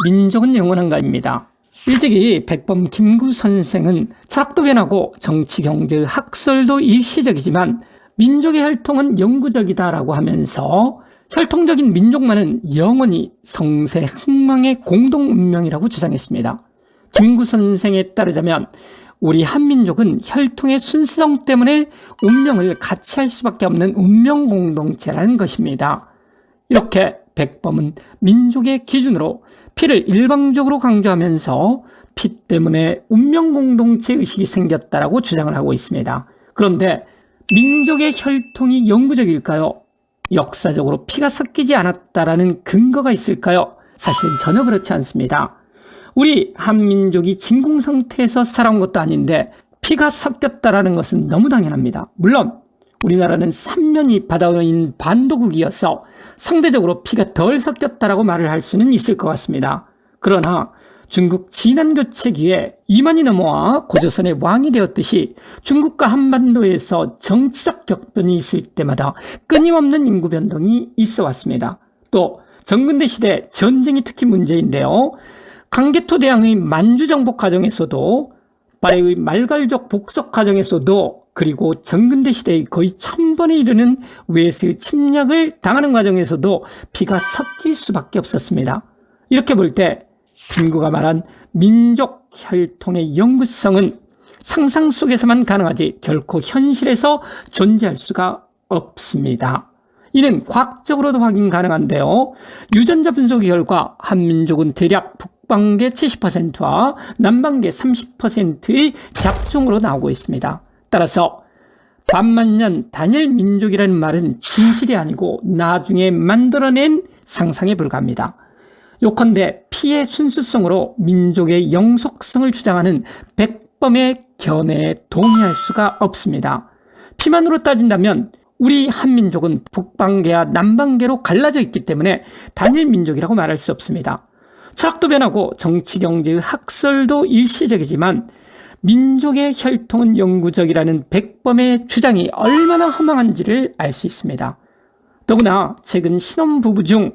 민족은 영원한가입니다. 일찍이 백범 김구 선생은 철학도 변하고 정치, 경제, 학설도 일시적이지만 민족의 혈통은 영구적이다라고 하면서 혈통적인 민족만은 영원히 성세 흥망의 공동 운명이라고 주장했습니다. 김구 선생에 따르자면 우리 한민족은 혈통의 순수성 때문에 운명을 같이 할 수밖에 없는 운명 공동체라는 것입니다. 이렇게 백범은 민족의 기준으로 피를 일방적으로 강조하면서 피 때문에 운명 공동체 의식이 생겼다라고 주장을 하고 있습니다. 그런데 민족의 혈통이 영구적일까요? 역사적으로 피가 섞이지 않았다라는 근거가 있을까요? 사실은 전혀 그렇지 않습니다. 우리 한민족이 진공 상태에서 살아온 것도 아닌데 피가 섞였다라는 것은 너무 당연합니다. 물론 우리나라는 삼면이 바다인 반도국이어서 상대적으로 피가 덜 섞였다라고 말을 할 수는 있을 것 같습니다. 그러나 중국 진안교체기에 이만이 넘어와 고조선의 왕이 되었듯이 중국과 한반도에서 정치적 격변이 있을 때마다 끊임없는 인구 변동이 있어 왔습니다. 또 정근대 시대 전쟁이 특히 문제인데요. 강개토 대왕의 만주 정복 과정에서도 발해의 말갈족 복속 과정에서도 그리고 정근대 시대의 거의 1000번에 이르는 외세의 침략을 당하는 과정에서도 피가 섞일 수밖에 없었습니다. 이렇게 볼 때 김구가 말한 민족 혈통의 영구성은 상상 속에서만 가능하지 결코 현실에서 존재할 수가 없습니다. 이는 과학적으로도 확인 가능한데요. 유전자 분석의 결과 한민족은 대략 북방계 70%와 남방계 30%의 잡종으로 나오고 있습니다. 따라서 반만년 단일 민족이라는 말은 진실이 아니고 나중에 만들어낸 상상에 불과합니다. 요컨대 피의 순수성으로 민족의 영속성을 주장하는 백범의 견해에 동의할 수가 없습니다. 피만으로 따진다면 우리 한민족은 북방계와 남방계로 갈라져 있기 때문에 단일 민족이라고 말할 수 없습니다. 철학도 변하고 정치, 경제, 학설도 일시적이지만 민족의 혈통은 영구적이라는 백범의 주장이 얼마나 허망한지를 알 수 있습니다. 더구나 최근 신혼부부 중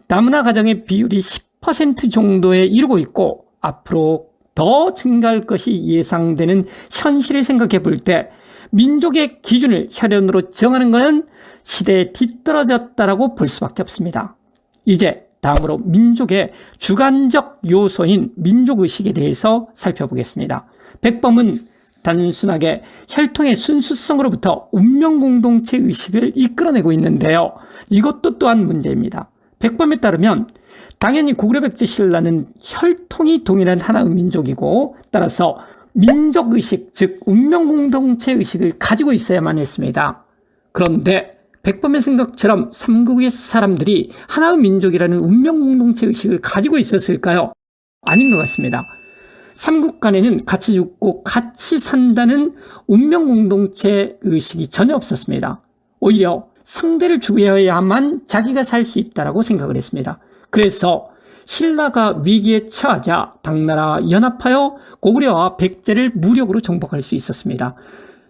다문화 가정의 비율이 10% 정도에 이르고 있고 앞으로 더 증가할 것이 예상되는 현실을 생각해 볼 때 민족의 기준을 혈연으로 정하는 것은 시대에 뒤떨어졌다라고 볼 수밖에 없습니다. 이제 다음으로 민족의 주관적 요소인 민족의식에 대해서 살펴보겠습니다. 백범은 단순하게 혈통의 순수성으로부터 운명공동체 의식을 이끌어내고 있는데요. 이것도 또한 문제입니다. 백범에 따르면 당연히 고구려백제 신라는 혈통이 동일한 하나의 민족이고 따라서 민족의식, 즉 운명공동체 의식을 가지고 있어야만 했습니다. 그런데 백범의 생각처럼 삼국의 사람들이 하나의 민족이라는 운명공동체 의식을 가지고 있었을까요? 아닌 것 같습니다. 삼국 간에는 같이 죽고 같이 산다는 운명공동체 의식이 전혀 없었습니다. 오히려 상대를 죽여야만 자기가 살 수 있다고 생각을 했습니다. 그래서 신라가 위기에 처하자 당나라 연합하여 고구려와 백제를 무력으로 정복할 수 있었습니다.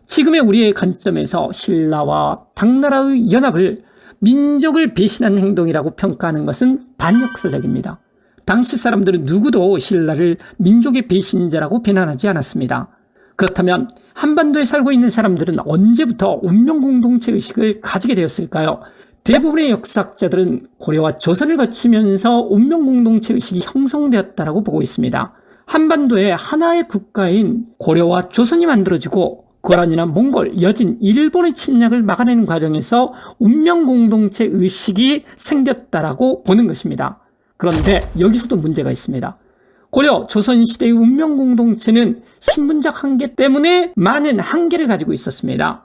지금의 우리의 관점에서 신라와 당나라의 연합을 민족을 배신한 행동이라고 평가하는 것은 반역사적입니다. 당시 사람들은 누구도 신라를 민족의 배신자라고 비난하지 않았습니다. 그렇다면 한반도에 살고 있는 사람들은 언제부터 운명공동체 의식을 가지게 되었을까요? 대부분의 역사학자들은 고려와 조선을 거치면서 운명공동체 의식이 형성되었다고 보고 있습니다. 한반도의 하나의 국가인 고려와 조선이 만들어지고 거란이나 몽골, 여진, 일본의 침략을 막아내는 과정에서 운명공동체 의식이 생겼다고 보는 것입니다. 그런데 여기서도 문제가 있습니다. 고려, 조선시대의 운명공동체는 신분적 한계 때문에 많은 한계를 가지고 있었습니다.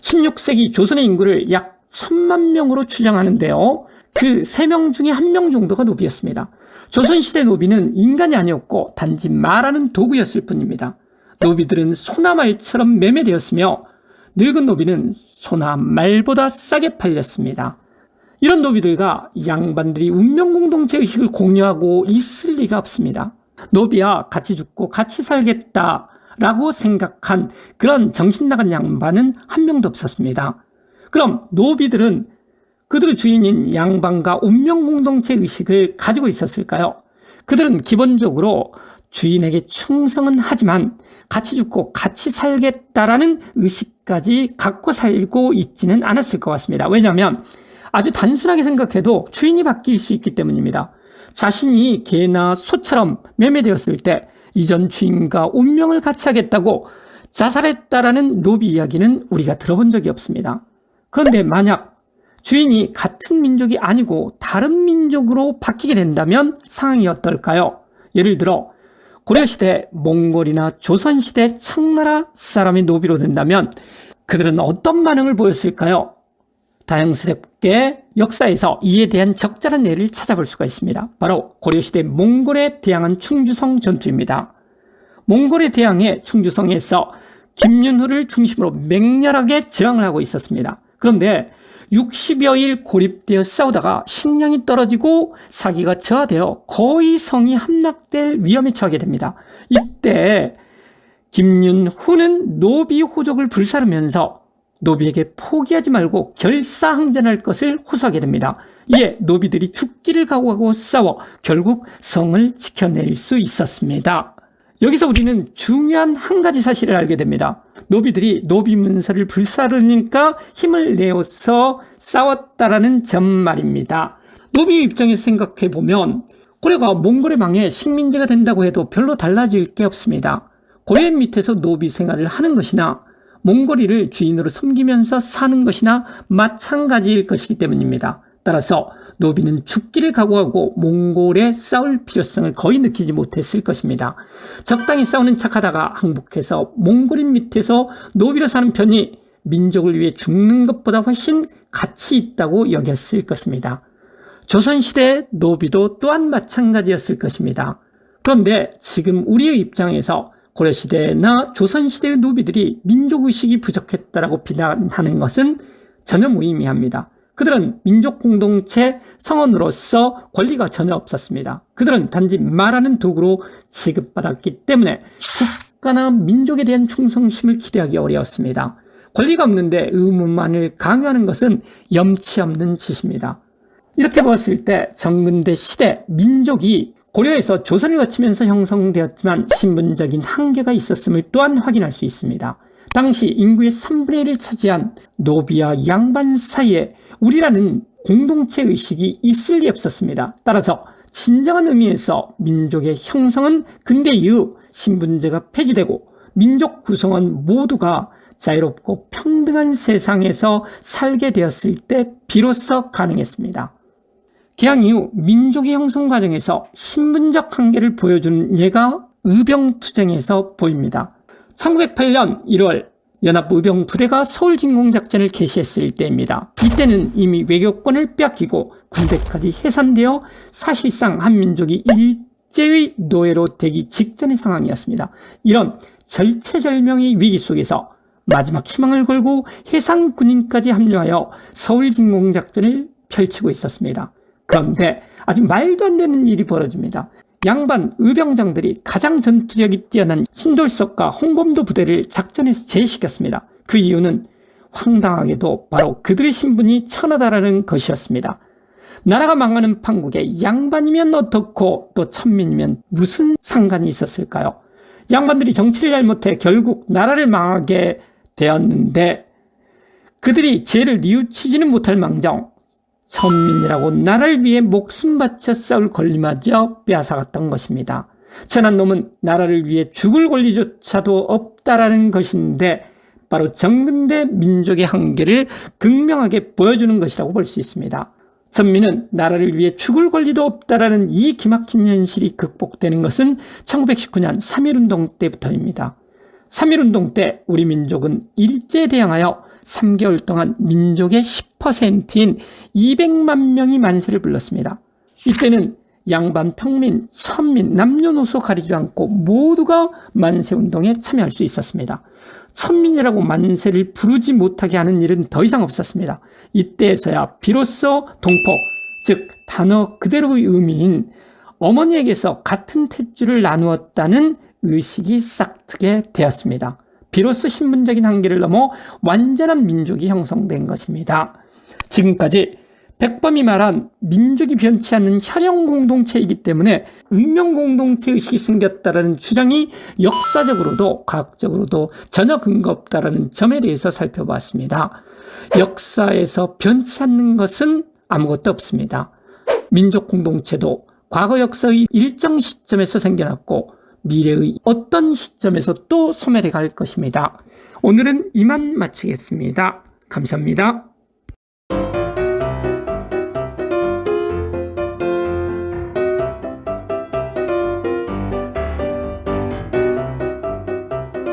16세기 조선의 인구를 약 1000만 명으로 추정하는데요. 그 3명 중에 1명 정도가 노비였습니다. 조선시대 노비는 인간이 아니었고 단지 말하는 도구였을 뿐입니다. 노비들은 소나 말처럼 매매되었으며 늙은 노비는 소나 말보다 싸게 팔렸습니다. 이런 노비들과 양반들이 운명공동체 의식을 공유하고 있을 리가 없습니다. 노비와 같이 죽고 같이 살겠다라고 생각한 그런 정신나간 양반은 한 명도 없었습니다. 그럼 노비들은 그들의 주인인 양반과 운명 공동체 의식을 가지고 있었을까요? 그들은 기본적으로 주인에게 충성은 하지만 같이 죽고 같이 살겠다라는 의식까지 갖고 살고 있지는 않았을 것 같습니다. 왜냐하면 아주 단순하게 생각해도 주인이 바뀔 수 있기 때문입니다. 자신이 개나 소처럼 매매되었을 때 이전 주인과 운명을 같이 하겠다고 자살했다라는 노비 이야기는 우리가 들어본 적이 없습니다. 그런데 만약 주인이 같은 민족이 아니고 다른 민족으로 바뀌게 된다면 상황이 어떨까요? 예를 들어 고려시대 몽골이나 조선시대 청나라 사람의 노비로 된다면 그들은 어떤 반응을 보였을까요? 다양스럽게 역사에서 이에 대한 적절한 예를 찾아볼 수가 있습니다. 바로 고려시대 몽골에 대항한 충주성 전투입니다. 몽골에 대항해 충주성에서 김윤후를 중심으로 맹렬하게 저항을 하고 있었습니다. 그런데 60여일 고립되어 싸우다가 식량이 떨어지고 사기가 저하되어 거의 성이 함락될 위험에 처하게 됩니다. 이때 김윤후는 노비 호족을 불사르면서 노비에게 포기하지 말고 결사항전할 것을 호소하게 됩니다. 이에 노비들이 죽기를 각오하고 싸워 결국 성을 지켜낼 수 있었습니다. 여기서 우리는 중요한 한 가지 사실을 알게 됩니다. 노비들이 노비 문서를 불사르니까 힘을 내어서 싸웠다라는 점 말입니다. 노비 입장에서 생각해 보면 고려가 몽골의 망해 식민지가 된다고 해도 별로 달라질 게 없습니다. 고려의 밑에서 노비 생활을 하는 것이나 몽골인을 주인으로 섬기면서 사는 것이나 마찬가지일 것이기 때문입니다. 따라서 노비는 죽기를 각오하고 몽골에 싸울 필요성을 거의 느끼지 못했을 것입니다. 적당히 싸우는 척하다가 항복해서 몽골인 밑에서 노비로 사는 편이 민족을 위해 죽는 것보다 훨씬 가치 있다고 여겼을 것입니다. 조선시대 노비도 또한 마찬가지였을 것입니다. 그런데 지금 우리의 입장에서 고려시대나 조선시대의 노비들이 민족의식이 부족했다라고 비난하는 것은 전혀 무의미합니다. 그들은 민족 공동체 성원으로서 권리가 전혀 없었습니다. 그들은 단지 말하는 도구로 취급받았기 때문에 국가나 민족에 대한 충성심을 기대하기 어려웠습니다. 권리가 없는데 의무만을 강요하는 것은 염치 없는 짓입니다. 이렇게 보았을 때 정근대 시대 민족이 고려에서 조선을 거치면서 형성되었지만 신분적인 한계가 있었음을 또한 확인할 수 있습니다. 당시 인구의 3분의 1을 차지한 노비와 양반 사이에 우리라는 공동체 의식이 있을 리 없었습니다. 따라서 진정한 의미에서 민족의 형성은 근대 이후 신분제가 폐지되고 민족 구성원 모두가 자유롭고 평등한 세상에서 살게 되었을 때 비로소 가능했습니다. 개항 이후 민족의 형성 과정에서 신분적 한계를 보여주는 예가 의병투쟁에서 보입니다. 1908년 1월 연합의병 부대가 서울진공작전을 개시했을 때입니다. 이때는 이미 외교권을 빼앗기고 군대까지 해산되어 사실상 한민족이 일제의 노예로 되기 직전의 상황이었습니다. 이런 절체절명의 위기 속에서 마지막 희망을 걸고 해상 군인까지 합류하여 서울진공작전을 펼치고 있었습니다. 그런데 아주 말도 안 되는 일이 벌어집니다. 양반 의병장들이 가장 전투력이 뛰어난 신돌석과 홍범도 부대를 작전에서 제시켰습니다. 그 이유는 황당하게도 바로 그들의 신분이 천하다라는 것이었습니다. 나라가 망하는 판국에 양반이면 어떻고 또 천민이면 무슨 상관이 있었을까요? 양반들이 정치를 잘못해 결국 나라를 망하게 되었는데 그들이 죄를 뉘우치지는 못할 망정 천민이라고 나라를 위해 목숨 바쳐 싸울 권리마저 빼앗아갔던 것입니다. 천한 놈은 나라를 위해 죽을 권리조차도 없다라는 것인데 바로 정근대 민족의 한계를 극명하게 보여주는 것이라고 볼 수 있습니다. 천민은 나라를 위해 죽을 권리도 없다라는 이 기막힌 현실이 극복되는 것은 1919년 3.1운동 때부터입니다. 3.1운동 때 우리 민족은 일제에 대항하여 3개월 동안 민족의 10%인 200만 명이 만세를 불렀습니다. 이때는 양반, 평민, 천민, 남녀노소 가리지 않고 모두가 만세운동에 참여할 수 있었습니다. 천민이라고 만세를 부르지 못하게 하는 일은 더 이상 없었습니다. 이때에서야 비로소 동포, 즉 단어 그대로의 의미인 어머니에게서 같은 탯줄을 나누었다는 의식이 싹트게 되었습니다. 비로소 신분적인 한계를 넘어 완전한 민족이 형성된 것입니다. 지금까지 백범이 말한 민족이 변치 않는 혈연 공동체이기 때문에 운명 공동체 의식이 생겼다라는 주장이 역사적으로도 과학적으로도 전혀 근거 없다라는 점에 대해서 살펴봤습니다. 역사에서 변치 않는 것은 아무것도 없습니다. 민족 공동체도 과거 역사의 일정 시점에서 생겨났고 미래의 어떤 시점에서 또 소멸해 갈 것입니다. 오늘은 이만 마치겠습니다. 감사합니다.